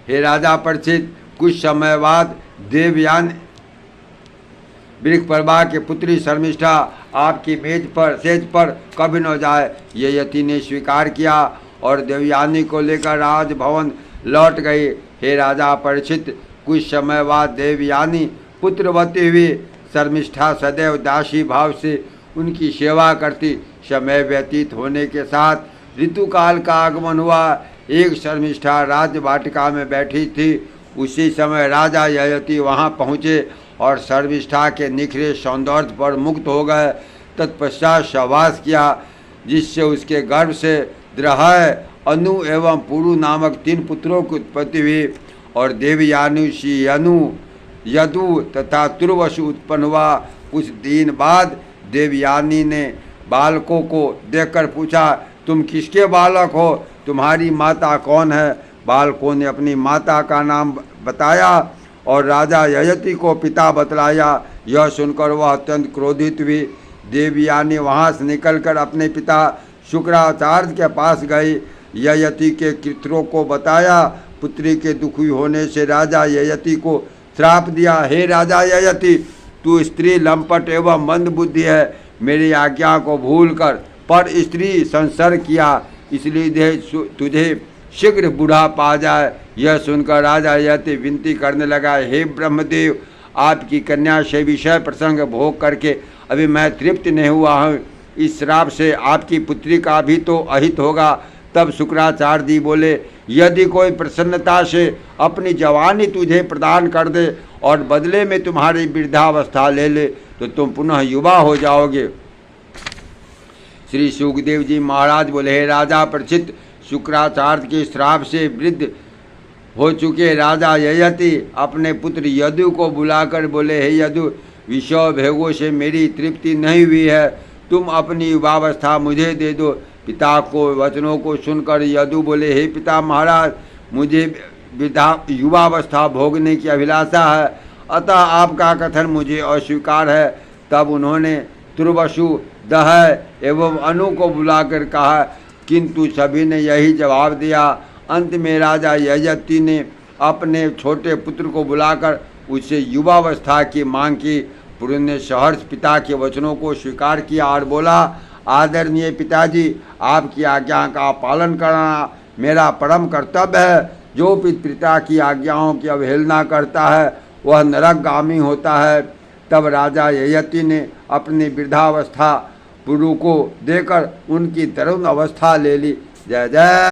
हे राजा परीक्षित, कुछ समय बाद देवयान वृषपर्वा के पुत्री शर्मिष्ठा आपकी सेज पर कभी न जाए। ये यति ने स्वीकार किया और देवयानी को लेकर राजभवन लौट गई। हे राजा परीक्षित, कुछ समय बाद देवयानी पुत्रवती हुई। शर्मिष्ठा सदैव दासी भाव से उनकी सेवा करती। समय व्यतीत होने के साथ ऋतुकाल का आगमन हुआ। एक शर्मिष्ठा राजवाटिका में बैठी थी। उसी समय राजा ययति वहां पहुँचे और शर्मिष्ठा के निखरे सौंदर्य पर मुक्त हो गए। तत्पश्चात सहवास किया, जिससे उसके गर्भ से द्रहय, अनु एवं पुरु नामक 3 पुत्रों की उत्पत्ति हुई और देवयानी अनु, यदु तथा तुर्वसु उत्पन्न हुआ। कुछ दिन बाद देवयानी ने बालकों को देखकर पूछा, तुम किसके बालक हो? तुम्हारी माता कौन है? बालकों ने अपनी माता का नाम बताया और राजा ययति को पिता बतलाया। यह सुनकर वह अत्यंत क्रोधित हुई। देवयानी वहाँ से निकलकर अपने पिता शुक्राचार्य के पास गई। ययति के कृत्यों को बताया। पुत्री के दुखी होने से राजा ययति को श्राप दिया। हे राजा ययति, तू स्त्री लंपट एवं मंद बुद्धि है। मेरी आज्ञा को भूलकर पर स्त्री संसर्ग किया, इसलिए तुझे शीघ्र बूढ़ा पा जाए। यह सुनकर राजा ययति विनती करने लगा, हे ब्रह्मदेव, आपकी कन्या से विषय प्रसंग भोग करके अभी मैं तृप्त नहीं हुआ हूँ। इस श्राप से आपकी पुत्री का भी तो अहित होगा। तब शुक्राचार्य जी बोले, यदि कोई प्रसन्नता से अपनी जवानी तुझे प्रदान कर दे और बदले में तुम्हारी वृद्धावस्था ले ले तो तुम पुनः युवा हो जाओगे। श्री सुखदेव जी महाराज बोले, हे राजा परीक्षित, शुक्राचार्य के श्राप से वृद्ध हो चुके राजा ययति अपने पुत्र यदु को बुलाकर बोले, हे यदु, विषय भेगों से मेरी तृप्ति नहीं हुई है, तुम अपनी युवावस्था मुझे दे दो। पिता को वचनों को सुनकर यदु बोले, हे पिता महाराज, मुझे युवावस्था भोगने की अभिलाषा है, अतः आपका कथन मुझे अस्वीकार है। तब उन्होंने तुर्वसु, दहय एवं अनु को बुलाकर कहा, किंतु सभी ने यही जवाब दिया। अंत में राजा ययति ने अपने छोटे पुत्र को बुलाकर उससे युवावस्था की मांग की। पुत्र ने सहर्ष पिता के वचनों को स्वीकार किया और बोला, आदरणीय पिताजी, आपकी आज्ञा का पालन करना मेरा परम कर्तव्य है। जो पिता की आज्ञाओं की अवहेलना करता है वह नरकगामी होता है। तब राजा ययति ने अपनी वृद्धावस्था पुरु को देकर उनकी तरुण अवस्था ले ली। जय जय।